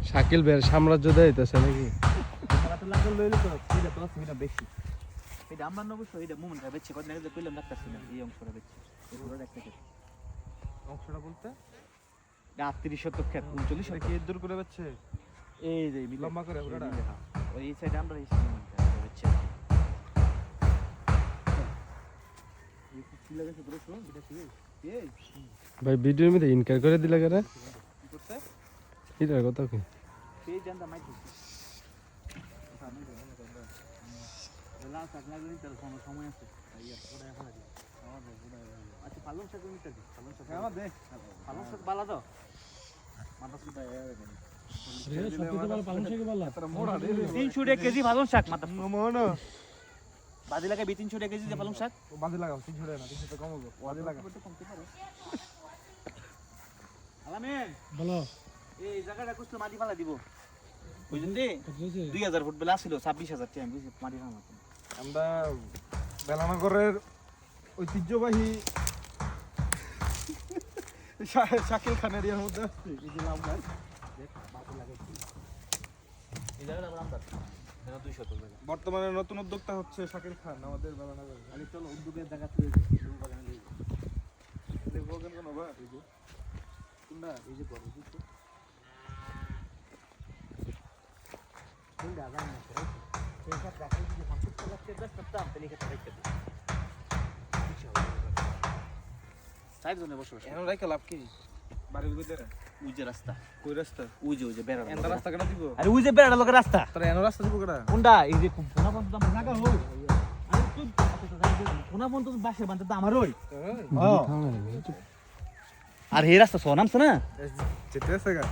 শাকিল ভাইয়ের সাম্রাজ্য দেয়তেছে নাকি? বেশি এটা আমার অবশ্য এটা মোমেন্টটা বেশি কত নাকি কইলাম ডাক্তার ছিলাম এই অংশটা বেশি পুরো দেখতে অংশটা বলতে 38 শতক ক্ষেত 39 শতক কি দূর করে বেচছে? এই যে লম্বা করে পুরোটা ওই সাইডে আমরা এই মোমেন্টটা বেশি এই কি লাগাছে পুরো শুন এটা কি এই ভাই ভিডিওর মধ্যে ইনকার করে দিলা কেন? কি করতে এটার কথা কি? সেই জানটা মাইছি লাল শাক লাগলে তার কোনো সময় আছে ওটা এখন আছে আমাদের আচ্ছা পালং শাক নিতে দি পালং শাক আমার দে পালং শাক বালা দাও মাথা সুতা রে সত্যি তো পালং শাক বালা তোর মোড়া দে 300 টাকা কেজি পালং শাক মাথা মোনো বাদি লাগা 300 টাকা কেজি যে পালং শাক বাদি লাগাও 300 টাকা না 300 টাকা কম হবে বাদি লাগা একটু কমতে পারে আলামিন বলো এই জায়গাটা কষ্ট মাটি ফালা দিব বুঝলেন দি 2000 ফুট বেলা ছিল 26000 টাকা আমি মাটি ফালা আমরা বেলানগরের ঐতিহ্যবাহী শাকিল খানের এর মধ্যে আসছি এই যে লাউ গাছ দেখ বাকি লাগাইছি এই জায়গাটা আমরা 200 টাকা বর্তমানে নতুন উদ্যোক্তা হচ্ছে শাকিল খান আমাদের বেলানগর। খালি চলো উদ্যোগের জায়গা তুলে বাগানে লই দেখবো কেন কোন বা এই যে কোনটা এই যে বড় দিচ্ছে কোনটা জানা না করে সেই সব রাখি যদি 50 টাকা থেকে 10 টাকা তাহলে এটা রাখতে দিই সাইড জোনে বসে এখন রাইকা লাভ কি বাড়ির ভিতরে ওই যে রাস্তা কই রাস্তা ওই যে বেড়া এন্ড রাস্তা কেন দিব? আরে ওই যে বেড়া লোকের রাস্তা তোরা এন রাস্তা দিব কেডা? কোনটা এই যে কোনা পর্যন্ত আমার জায়গা হই আরে তুই কোনা পর্যন্ত বাসে বানতে তো আমার হই আর এই রাস্তা সোনামছ না যেতে আছে গা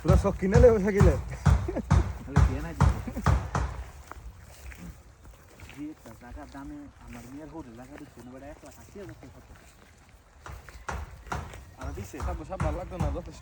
পুরা সব কিনে লে শাকিলে তাহলে কি না জি একটা জায়গা দামে আমার মেয়ের হোটেল জায়গা দিচ্ছে না বড় 1,80,000 টাকা আর দিছে সব ভালো লাগতো না যথেষ্ট